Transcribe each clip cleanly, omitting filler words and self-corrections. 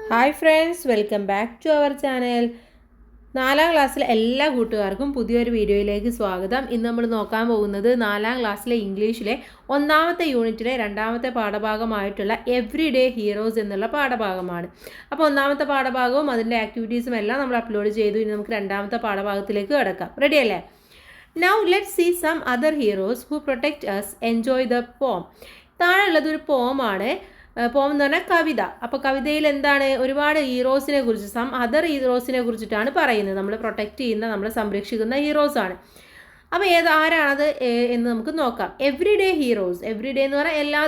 Hi friends, welcome back to our channel. 4ാം ക്ലാസ്സിലെ എല്ലാ കൂട്ടുകാർക്കും പുതിയൊരു വീഡിയോയിലേക്ക് സ്വാഗതം. ഇന്ന് നമ്മൾ നോക്കാൻ പോകുന്നത് 4ാം ക്ലാസ്സിലെ ഇംഗ്ലീഷിലെ 1ാമത്തെ യൂണിറ്റിലെ 2ാമത്തെ പാഠഭാഗമായിട്ടുള്ള എവ്രി ഡേ ഹീറോസ് എന്നുള്ള പാഠഭാഗമാണ്. അപ്പോൾ 1ാമത്തെ പാഠഭാഗവും അതിൻ്റെ ആക്ടിവിറ്റീസും എല്ലാം നമ്മൾ അപ്ലോഡ് ചെയ്തു. ഇനി നമുക്ക് 2ാമത്തെ പാഠഭാഗത്തിലേക്ക് കിടക്കാം. റെഡി അല്ലേ? Now let's see some other heroes who protect us. Enjoy the poem. താഴെയുള്ളത് ഒരു പോമാണ്. പോം എന്ന് പറഞ്ഞാൽ കവിത. അപ്പോൾ കവിതയിൽ എന്താണ്, ഒരുപാട് ഹീറോസിനെ കുറിച്ച്, സം അതർ ഹീറോസിനെ കുറിച്ചിട്ടാണ് പറയുന്നത്. നമ്മൾ പ്രൊട്ടക്റ്റ് ചെയ്യുന്ന, നമ്മളെ സംരക്ഷിക്കുന്ന ഹീറോസാണ്. അപ്പോൾ ആരാണത് എന്ന് നമുക്ക് നോക്കാം. Every day heroes. Every day എന്ന് പറഞ്ഞാൽ എല്ലാ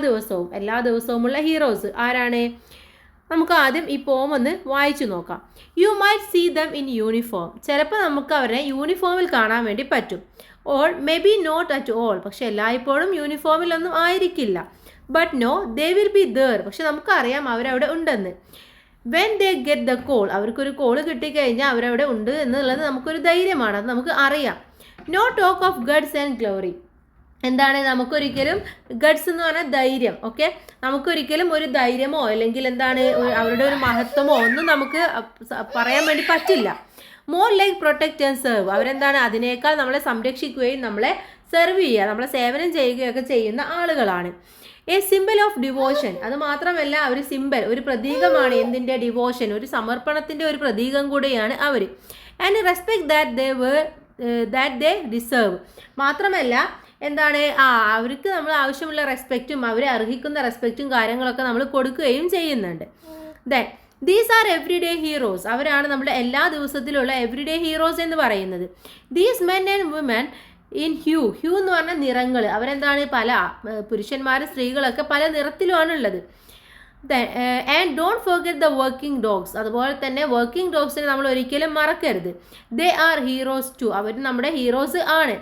ദിവസവുമുള്ള ഹീറോസ് ആരാണ്? നമുക്ക് ആദ്യം ഈ പോം ഒന്ന് വായിച്ചു നോക്കാം. You might see them in uniform. ചിലപ്പോൾ നമുക്ക് അവരെ യൂണിഫോമിൽ കാണാൻ വേണ്ടി പറ്റും. All may be not at all. പക്ഷെ എല്ലായ്പ്പോഴും യൂണിഫോമിലൊന്നും ആയിരിക്കില്ല. But no, they will be there. പക്ഷെ നമുക്കറിയാം അവരവിടെ ഉണ്ടെന്ന്. When they get the call. അവർക്കൊരു കോൾ കിട്ടിക്കഴിഞ്ഞാൽ അവരവിടെ ഉണ്ട് എന്നുള്ളത് നമുക്കൊരു ധൈര്യമാണ്, അത് നമുക്ക് അറിയാം. No talk of guts and glory. എന്താണ്, നമുക്കൊരിക്കലും ഗഡ്സ് എന്ന് പറഞ്ഞാൽ ധൈര്യം. ഓക്കെ, നമുക്കൊരിക്കലും ഒരു ധൈര്യമോ അല്ലെങ്കിൽ എന്താണ് അവരുടെ ഒരു മഹത്വമോ ഒന്നും നമുക്ക് പറയാൻ വേണ്ടി പറ്റില്ല. More like protect and serve. അവരെന്താണ്, അതിനേക്കാൾ നമ്മളെ സംരക്ഷിക്കുകയും നമ്മളെ സെർവ് ചെയ്യുക, നമ്മളെ സേവനം ചെയ്യുകയൊക്കെ ചെയ്യുന്ന ആളുകളാണ്. A simple of devotion. അത് മാത്രമല്ല, ഒരു സിമ്പിൾ, ഒരു പ്രതീകമാണ്. എന്തിൻ്റെ? ഡിവോഷൻ, ഒരു സമർപ്പണത്തിൻ്റെ ഒരു പ്രതീകം കൂടെയാണ് അവർ. And respect that they deserve. മാത്രമല്ല എന്താണ്, അവർക്ക് നമ്മൾ ആവശ്യമുള്ള റെസ്പെക്റ്റും അവരെ അർഹിക്കുന്ന റെസ്പെക്റ്റും കാര്യങ്ങളൊക്കെ നമ്മൾ കൊടുക്കുകയും ചെയ്യുന്നുണ്ട്. Then these are every day heroes. അവരാണ് നമ്മുടെ എല്ലാ ദിവസത്തിലുള്ള എവ്രി ഡേ ഹീറോസ് എന്ന് പറയുന്നത്. These men and women in hue എന്ന് പറഞ്ഞാൽ നിറങ്ങൾ. അവരെന്താണ്, പല പുരുഷന്മാരും സ്ത്രീകളൊക്കെ പല നിറത്തിലുമാണുള്ളത്. And don't forget the working dogs. അതുപോലെ തന്നെ വർക്കിംഗ് ഡോഗ്സിനെ നമ്മൾ ഒരിക്കലും മറക്കരുത്. They are heroes too. അവർ നമ്മുടെ ഹീറോസ് ആണ്.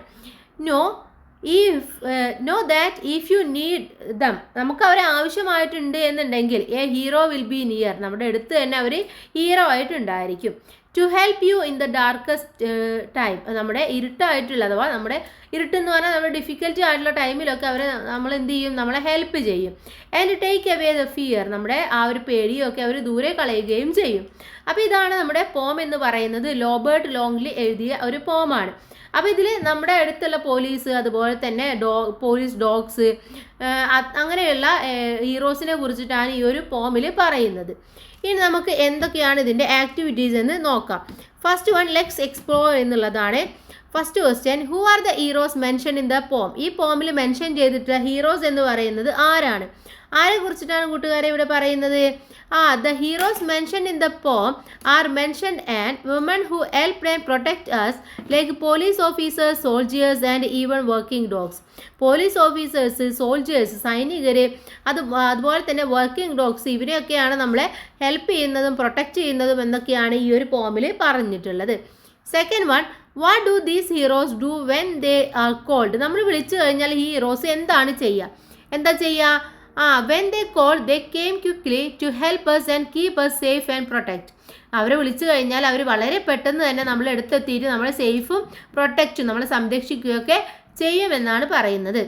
Know that if you need them. നമുക്ക് അവരെ ആവശ്യമായിട്ടുണ്ട് എന്നുണ്ടെങ്കിൽ a hero will be near. നമ്മുടെ അടുത്ത് തന്നെ അവർ ഹീറോ ആയിട്ടുണ്ടായിരിക്കും. To help you in the darkest time. നമ്മുടെ ഇരുട്ടായിട്ടുള്ള, അഥവാ നമ്മുടെ ഇരുട്ടെന്ന് പറഞ്ഞാൽ നമ്മുടെ ഡിഫിക്കൽറ്റി ആയിട്ടുള്ള ടൈമിലൊക്കെ അവരെ നമ്മൾ എന്ത് ചെയ്യും, നമ്മളെ ഹെൽപ്പ് ചെയ്യും. And take away the fear. നമ്മുടെ ആ ഒരു പേടിയൊക്കെ അവർ ദൂരെ കളയുകയും ചെയ്യും. അപ്പോൾ ഇതാണ് നമ്മുടെ പോം എന്ന് പറയുന്നത്. റോബർട്ട് ലോങ്ലി എഴുതിയ ഒരു പോമാണ്. അപ്പോൾ ഇതിൽ നമ്മുടെ അടുത്തുള്ള പോലീസ്, അതുപോലെ തന്നെ പോലീസ് ഡോഗ്സ്, അങ്ങനെയുള്ള ഹീറോസിനെ കുറിച്ചിട്ടാണ് ഈ ഒരു പോമിൽ പറയുന്നത്. ഇനി നമുക്ക് എന്തൊക്കെയാണ് ഇതിൻ്റെ ആക്ടിവിറ്റീസ് എന്ന് നോക്കാം. ഫസ്റ്റ് വൺ, ലെറ്റ്സ് എക്സ്പ്ലോർ എന്നുള്ളതാണ്. First question, who are the heroes mention in the പോം. ഈ പോമിൽ മെൻഷൻ ചെയ്തിട്ടുള്ള ഹീറോസ് എന്ന് പറയുന്നത് ആരാണ്? ആരെ കുറിച്ചിട്ടാണ് കൂട്ടുകാരെ ഇവിടെ പറയുന്നത്? The heroes mention in the poem are mention and women who help and protect us like police officers, soldiers and even working dogs. Police officers, soldiers, സൈനികർ, അതുപോലെ തന്നെ വർക്കിംഗ് ഡോഗ്സ്, ഇവരെയൊക്കെയാണ് നമ്മളെ ഹെൽപ്പ് ചെയ്യുന്നതും പ്രൊട്ടക്റ്റ് ചെയ്യുന്നതും എന്നൊക്കെയാണ് ഈ ഒരു പോമിൽ പറഞ്ഞിട്ടുള്ളത്. Second one, what do these heroes do when they are called. നമ്മൾ വിളിച്ചു കഴിഞ്ഞാൽ ഈ ഹീറോസ് എന്താണ് ചെയ്യുക? എന്താ ചെയ്യുക? When they call they came quickly to help us and keep us safe and protect. അവരെ വിളിച്ചു കഴിഞ്ഞാൽ അവർ വളരെ പെട്ടെന്ന് തന്നെ നമ്മളെ അടുത്തെത്തിയിട്ട് നമ്മളെ സേഫും പ്രൊട്ടക്റ്റും നമ്മളെ സംരക്ഷിക്കുകയൊക്കെ ചെയ്യുമെന്നാണ് പറയുന്നത്.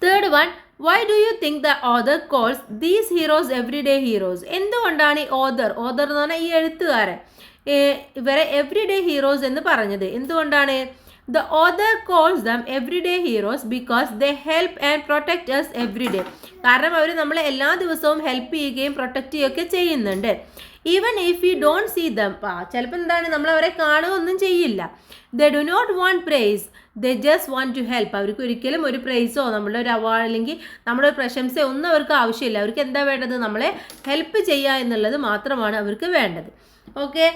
Third one, why do you think the author calls these heroes every day heroes. എന്തുകൊണ്ടാണ് ഈ ഓതർ എന്ന് പറഞ്ഞാൽ ഈ എഴുത്തുകാരൻ ഇവരെ എവ്രി ഡേ ഹീറോസ് എന്ന് പറഞ്ഞത്? എന്തുകൊണ്ടാണ്? The author calls dum every day heroes because they help and protect us every day. കാരണം അവർ നമ്മളെ എല്ലാ ദിവസവും ഹെൽപ്പ് ചെയ്യുകയും പ്രൊട്ടക്റ്റ് ചെയ്യുകയൊക്കെ ചെയ്യുന്നുണ്ട്. Even if you don't see them. ചിലപ്പോൾ എന്താണ്, നമ്മളവരെ കാണുകയൊന്നും ചെയ്യില്ല. They do not want prize, they just want to help. അവർക്ക് ഒരിക്കലും ഒരു പ്രൈസോ നമ്മുടെ ഒരു അവാർഡ് അല്ലെങ്കിൽ നമ്മുടെ ഒരു പ്രശംസയോ ഒന്നും അവർക്ക് ആവശ്യമില്ല. അവർക്ക് എന്താ വേണ്ടത്? നമ്മളെ ഹെൽപ്പ് ചെയ്യുക എന്നുള്ളത് മാത്രമാണ് അവർക്ക് വേണ്ടത്. ഓക്കെ,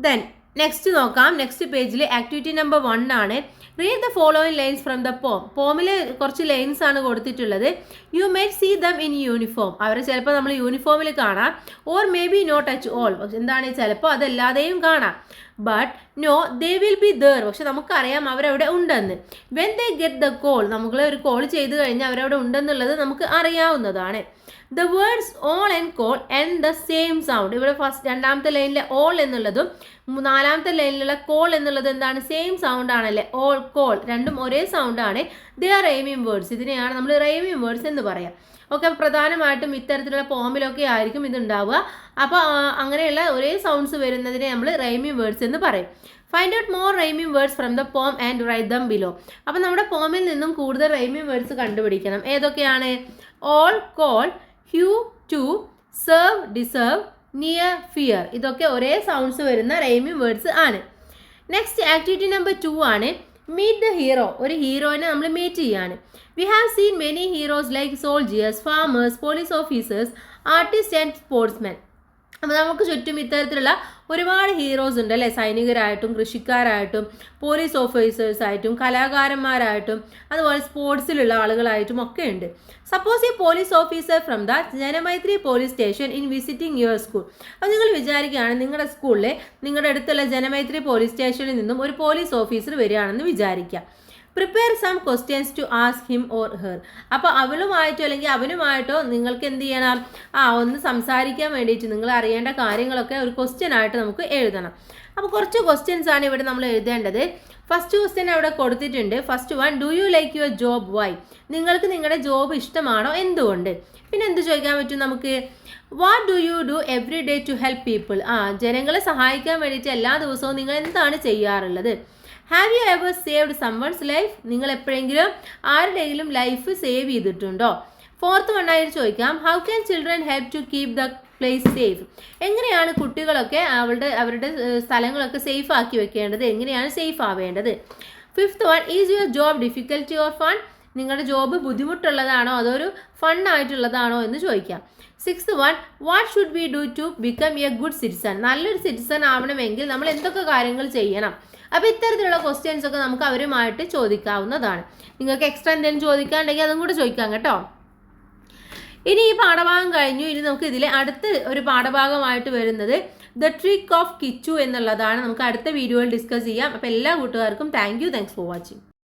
ദെൻ നെക്സ്റ്റ് നോക്കാം. നെക്സ്റ്റ് പേജിൽ ആക്ടിവിറ്റി നമ്പർ 1 ആണ്. Read the following lines from the poem. പോമിൽ കുറച്ച് ലൈൻസ് ആണ് കൊടുത്തിട്ടുള്ളത്. You may see them in uniform. അവരെ ചിലപ്പോൾ നമ്മൾ യൂണിഫോമിൽ കാണാം. Or may be not at all. പക്ഷെ എന്താണ്, ചിലപ്പോൾ അതല്ലാതെയും കാണാം. But no, they will be there. പക്ഷെ നമുക്കറിയാം അവരവിടെ ഉണ്ടെന്ന്. When they get the call. നമ്മൾ ഒരു കോൾ ചെയ്ത് കഴിഞ്ഞാൽ അവരവിടെ ഉണ്ടെന്നുള്ളത് നമുക്ക് അറിയാവുന്നതാണ്. The words all and call and the same sound. ഇവിടെ രണ്ടാമത്തെ ലൈനിലെ ഓൾ എന്നുള്ളതും 4ാമത്തെ ലൈനിലുള്ള കോൾ എന്നുള്ളത് എന്താണ്? സെയിം സൗണ്ട് ആണല്ലേ. ഓൾ, കോൾ രണ്ടും ഒരേ സൗണ്ട് ആണ്. They are rhyming words. ഇതിനെയാണ് നമ്മൾ റൈമിംഗ് വേർഡ്സ് എന്ന് പറയാം. ഒക്കെ പ്രധാനമായിട്ടും ഇത്തരത്തിലുള്ള പോമിലൊക്കെ ആയിരിക്കും ഇതുണ്ടാവുക. അപ്പോൾ അങ്ങനെയുള്ള ഒരേ സൗണ്ട്സ് വരുന്നതിനെ നമ്മൾ റൈമിംഗ് വേർഡ്സ് എന്ന് പറയും. Find out more rhyming words from the poem and write them below. അപ്പോൾ നമ്മുടെ പോമിൽ നിന്നും കൂടുതൽ റൈമിംഗ് വേർഡ്സ് കണ്ടുപിടിക്കണം. ഏതൊക്കെയാണ്? All, call, hue, to, serve, deserve, near, fear. ഇതൊക്കെ ഒരേ സൗണ്ട്സ് വരുന്ന റൈമിംഗ് വേർഡ്സ് ആണ്. നെക്സ്റ്റ് ആക്ടിവിറ്റി നമ്പർ 2 ആണ് മീറ്റ് ദ ഹീറോ. ഒരു ഹീറോയിനെ നമ്മൾ മീറ്റ് ചെയ്യാണ്. We have seen many heroes like soldiers, farmers, police officers, artist and sportsmen. അപ്പോൾ നമുക്ക് ചുറ്റും ഇത്തരത്തിലുള്ള ഒരുപാട് ഹീറോസ് ഉണ്ട് അല്ലേ? സൈനികരായിട്ടും കൃഷിക്കാരായിട്ടും പോലീസ് ഓഫീസേഴ്സായിട്ടും കലാകാരന്മാരായിട്ടും അതുപോലെ സ്പോർട്സിലുള്ള ആളുകളായിട്ടും ഒക്കെ ഉണ്ട്. Suppose A police officer from the Janamaithri police station in visiting your school. അപ്പോൾ നിങ്ങൾ വിചാരിക്കുകയാണ് നിങ്ങളുടെ സ്കൂളിലെ നിങ്ങളുടെ അടുത്തുള്ള ജനമൈത്രി പോലീസ് സ്റ്റേഷനിൽ നിന്നും ഒരു പോലീസ് ഓഫീസർ വരികയാണെന്ന് വിചാരിക്കുക. Prepare some questions to ask him or her. അപ്പോൾ അവളുമായിട്ടോ അല്ലെങ്കിൽ അവനുമായിട്ടോ നിങ്ങൾക്ക് എന്ത് ചെയ്യണം? ഒന്ന് സംസാരിക്കാൻ വേണ്ടിയിട്ട് നിങ്ങൾ അറിയേണ്ട കാര്യങ്ങളൊക്കെ ഒരു ക്വസ്റ്റ്യൻ ആയിട്ട് നമുക്ക് എഴുതണം. അപ്പോൾ കുറച്ച് ക്വസ്റ്റ്യൻസ് ആണ് ഇവിടെ നമ്മൾ എഴുതേണ്ടത്. ഫസ്റ്റ് ക്വസ്റ്റ്യൻ അവിടെ കൊടുത്തിട്ടുണ്ട്. First one, do you like your job? Why? നിങ്ങൾക്ക് നിങ്ങളുടെ ജോബ് ഇഷ്ടമാണോ? എന്തുകൊണ്ട്? പിന്നെ എന്ത് ചോദിക്കാൻ പറ്റും നമുക്ക്? What do you do every day to help people? ജനങ്ങളെ സഹായിക്കാൻ വേണ്ടിയിട്ട് എല്ലാ ദിവസവും നിങ്ങൾ എന്താണ് ചെയ്യാറുള്ളത്? Have you ever saved someone's life? നിങ്ങൾ എപ്പോഴെങ്കിലും ആരുടെയെങ്കിലും ലൈഫ് സേവ് ചെയ്തിട്ടുണ്ടോ? ഫോർത്ത് വണ്ണായിട്ട് ചോദിക്കാം, how can children help to keep the place safe? എങ്ങനെയാണ് കുട്ടികളൊക്കെ അവരുടെ സ്ഥലങ്ങളൊക്കെ സേഫ് ആക്കി വെക്കേണ്ടത്? എങ്ങനെയാണ് സേഫ് ആവേണ്ടത്? Fifth one, is your job difficulty or fun? നിങ്ങളുടെ ജോബ് ബുദ്ധിമുട്ടുള്ളതാണോ അതോ ഒരു ഫൺ ആയിട്ടുള്ളതാണോ എന്ന് ചോദിക്കാം. Sixth one, what should we do to become a good citizen? നല്ലൊരു സിറ്റിസൺ ആവണമെങ്കിൽ നമ്മൾ എന്തൊക്കെ കാര്യങ്ങൾ ചെയ്യണം? അപ്പോൾ ഇത്തരത്തിലുള്ള ക്വസ്റ്റ്യൻസ് ഒക്കെ നമുക്ക് അവരുമായിട്ട് ചോദിക്കാവുന്നതാണ്. നിങ്ങൾക്ക് എക്സ്ട്രാ എന്തെങ്കിലും ചോദിക്കാനുണ്ടെങ്കിൽ അതും കൂടെ ചോദിക്കാം കേട്ടോ. ഇനി ഈ പാഠഭാഗം കഴിഞ്ഞു. ഇനി നമുക്ക് ഇതിലെ അടുത്ത ഒരു പാഠഭാഗമായിട്ട് വരുന്നത് ദ ട്രിക്ക് ഓഫ് കിച്ചു എന്നുള്ളതാണ്. നമുക്ക് അടുത്ത വീഡിയോയിൽ ഡിസ്കസ് ചെയ്യാം. അപ്പോൾ എല്ലാ കൂട്ടുകാർക്കും താങ്ക്സ് ഫോർ വാച്ചിങ്.